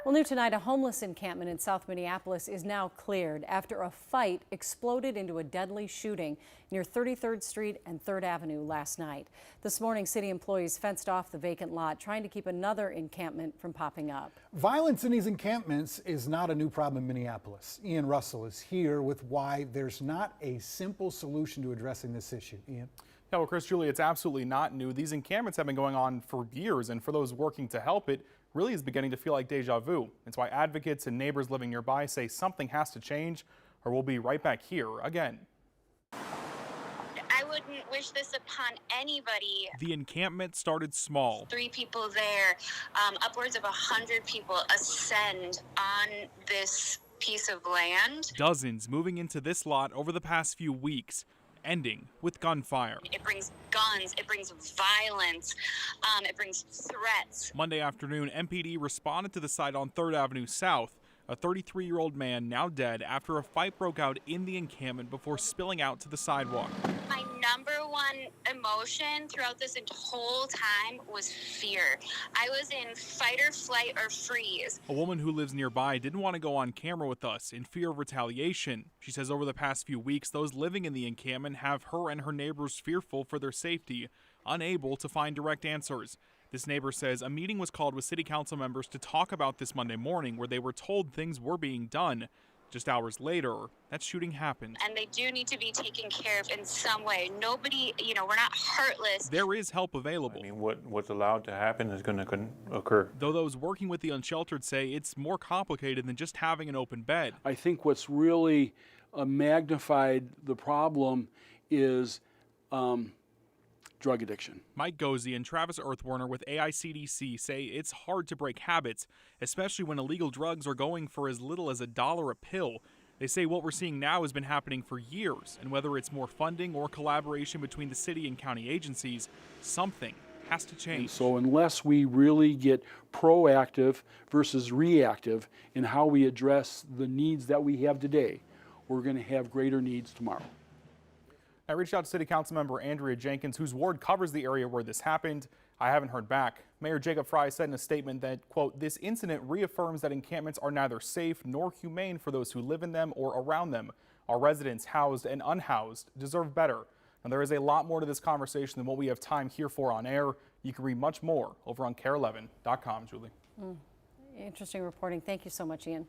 Well, new tonight, a homeless encampment in South Minneapolis is now cleared after a fight exploded into a deadly shooting near 33rd Street and 3rd Avenue last night. This morning, city employees fenced off the vacant lot, trying to keep another encampment from popping up. Violence in these encampments is not a new problem in Minneapolis. Ian Russell is here with why there's not a simple solution to addressing this issue. Ian? Yeah, well, Chris, Julie, it's absolutely not new. These encampments have been going on for years, and for those working to help, it really is beginning to feel like deja vu. It's why advocates and neighbors living nearby say something has to change, or we'll be right back here again. I wouldn't wish this upon anybody. The encampment started small. 3 people there, upwards of 100 people ascend on this piece of land. Dozens moving into this lot over the past few weeks, ending with gunfire. It brings guns, it brings violence, it brings threats. Monday afternoon, MPD responded to the site on 3rd Avenue South. A 33-year-old man now dead after a fight broke out in the encampment before spilling out to the sidewalk. My number one emotion throughout this whole time was fear. I was in fight or flight or freeze. A woman who lives nearby didn't want to go on camera with us in fear of retaliation. She says over the past few weeks, those living in the encampment have her and her neighbors fearful for their safety, unable to find direct answers. This neighbor says a meeting was called with city council members to talk about this Monday morning, where they were told things were being done. Just hours later, that shooting happened. And they do need to be taken care of in some way. Nobody, we're not heartless. There is help available. I mean, what's allowed to happen is going to occur. Though those working with the unsheltered say it's more complicated than just having an open bed. I think what's really magnified the problem is drug addiction. Mike Gozy and Travis Earthwarner with AICDC say it's hard to break habits, especially when illegal drugs are going for as little as $1 a pill. They say what we're seeing now has been happening for years, and whether it's more funding or collaboration between the city and county agencies, something has to change. And so unless we really get proactive versus reactive in how we address the needs that we have today, we're going to have greater needs tomorrow. I reached out to City Council member Andrea Jenkins, whose ward covers the area where this happened. I haven't heard back. Mayor Jacob Fry said in a statement that, quote, "This incident reaffirms that encampments are neither safe nor humane for those who live in them or around them. Our residents, housed and unhoused, deserve better." And there is a lot more to this conversation than what we have time here for on air. You can read much more over on KARE11.com, Julie. Interesting reporting. Thank you so much, Ian.